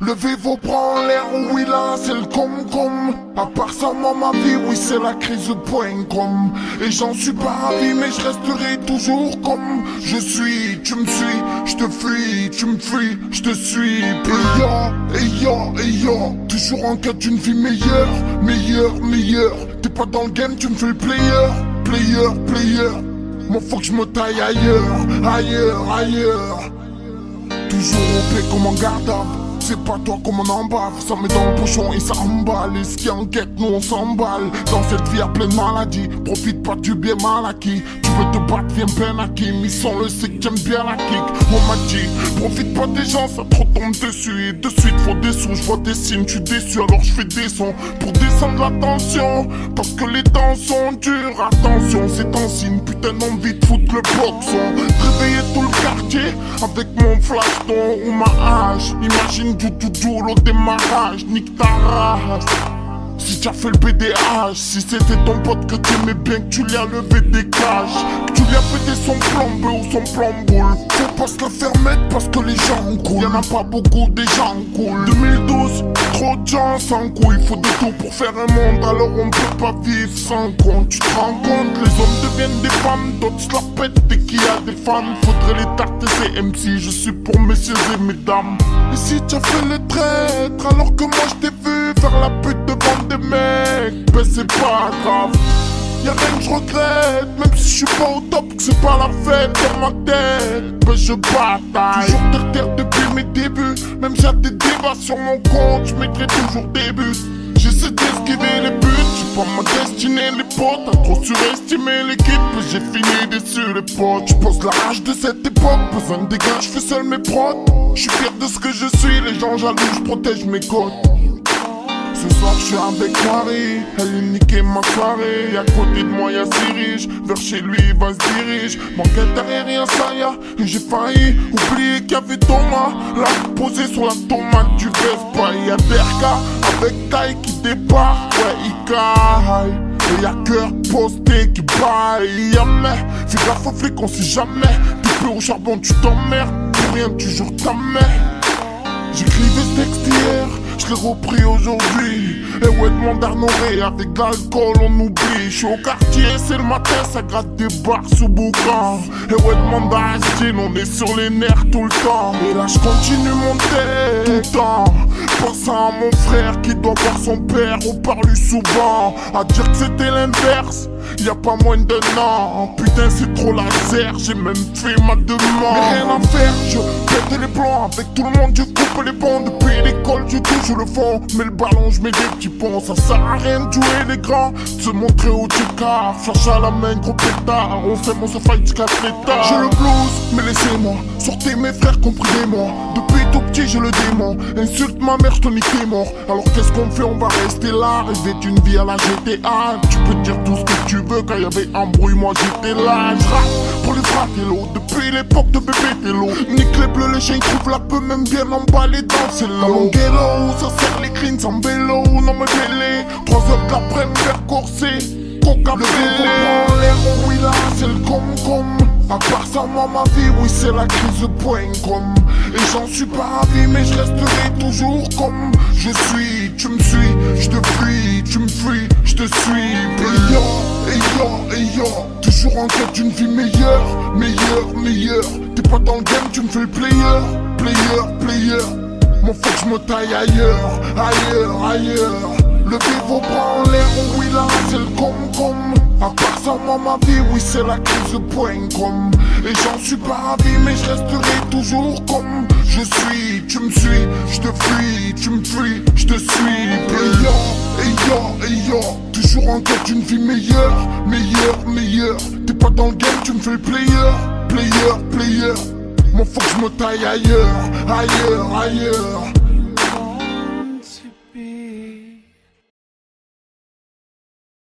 Levez vos bras en l'air, oui là c'est le com-com. À part ça moi ma vie, oui c'est la crise point com. Et j'en suis pas ravi mais je resterai toujours comme je suis. Tu me suis, je te fuis, tu me fuis, je te suis. Et yo, toujours en quête d'une vie meilleure, meilleure. T'es pas dans le game, tu me fais le player. Moi faut que je me taille ailleurs. Toujours au paix comme en garde à vue. C'est pas toi comme on embarque, ça met dans le bouchon et ça emballe. Et ce qui enquête, nous on s'emballe. Dans cette vie à pleine maladie, profite pas du bien mal acquis. Tu veux te battre, viens bien acquis. Misson le sait que j'aime bien la kick. On m'a dit, profite pas des gens, ça trop tombe dessus. Et de suite faut des sous, je vois des signes, tu déçu. Alors je fais des sons pour descendre la tension. Parce que les temps sont durs, attention, c'est un signe. Putain d'envie de foutre le boxon. Réveiller tout le quartier avec mon flashton ou ma hache. Imagine du le démarrage, nique ta race. Si t'as fait le BDH, si c'était ton pote que t'aimais bien, que tu lui as levé des cages, que tu lui as pété son plan bleu ou son plan boule. Faut pas se la faire mettre parce que les gens coulent. Y'en a pas beaucoup, des gens coulent. 2012, trop de gens sans couilles. Faut de tout pour faire un monde, alors on peut pas vivre sans compte. Tu te rends compte, les hommes deviennent des femmes, d'autres se la pètent dès qu'il y a des femmes. Faudrait les tarter ces MC, je suis pour messieurs et mesdames. Et si t'as fait le traître, alors que moi je t'ai vu faire la pute devant des mecs, ben c'est pas grave. Y'a rien que je regrette, même si je suis pas au top, que c'est pas la fête dans ma tête. Ben je bataille, toujours terre depuis mes débuts. Même j'ai des débats sur mon compte, je mettrai toujours des buts. J'essaie d'esquiver les buts, j'ai pas ma destinée les potes. A trop surestimé l'équipe, j'ai fini déçu les potes. J'pose la rage de cette époque, besoin de dégâts, j'fais seul mes prods. J'suis fier de ce que je suis, les gens jaloux, j'protège mes côtes. Ce soir je suis avec Marie, elle a niqué ma soirée. À côté de moi y'a Siri, vers chez lui il va se dirige. Manquait derrière rien ça y a, et j'ai failli oublier qu'il y avait Thomas là, posé sur la tomate du Vespa. Y'a Berka avec taille qui débarque, ouais il caille. Et y'a cœur posté qui baille. Jamais, fais gaffe aux flics on sait jamais. Tu peux au charbon tu t'emmerdes, pour rien tu jures ta mère. J'écrivais ce texte hier, je l'ai repris aujourd'hui. Et ouais demande Arnoré, avec de l'alcool on oublie. J'suis au quartier, c'est le matin, ça gratte des barres sous boucan. Et ouais demande à Astine, on est sur les nerfs tout le temps. Et là j'continue mon tête tout le temps. Pensant à mon frère qui doit voir son père, on parle souvent. À dire que c'était l'inverse, y'a pas moins d'un an. Putain c'est trop laser, j'ai même fait ma demande. Mais rien à faire, je pète les plans avec tout le monde, je coupe les ponts. Depuis l'école je touche le fond, mais le ballon je mets des petits ponts. Ça sert à rien de jouer les grands, de se montrer où tu carres. Flash à la main, gros pétard, on fait mon fight, tu casses les tas. J'ai le blues, mais laissez-moi, sortez mes frères, comprenez-moi. Depuis tout petit j'ai le démon, insulte ma mère, je te nique tes morts. Alors qu'est-ce qu'on fait, on va rester là, rêver d'une vie à la GTA. Tu peux dire tout ce que tu veux, quand y'avait embrouille, moi j'étais là. J'rappe pour les fratellos, depuis l'époque de bébé Tello. Nique les bleus, les chiens trouvent la peu, même bien emballés dans c'est long. Mon ghetto, ça sert les cleans en vélo, non me délai. 3 heures de l'après-midi, vers corsé, coca belé. En l'air, oui là, c'est le com-com. À part ça, moi ma vie, oui c'est la crise point com. Et j'en suis pas ravi, mais je resterai toujours comme je suis. Tu me suis, je te fuis, tu me fuis, je te suis. Et yo, toujours en quête d'une vie meilleure. T'es pas dans le game, tu me fais le player. Moi faut que je me taille ailleurs. Levez vos bras en l'air, oui là c'est le com-com. À part ça, moi ma vie, oui c'est la crise point com. Et j'en suis pas ravi, mais je resterai toujours comme je suis. Tu me suis, je te fuis, tu me fuis, je te suis. Et yo, toujours en quête d'une vie meilleure. T'es pas dans le game, tu me fais le player. Moi faut que je me taille ailleurs.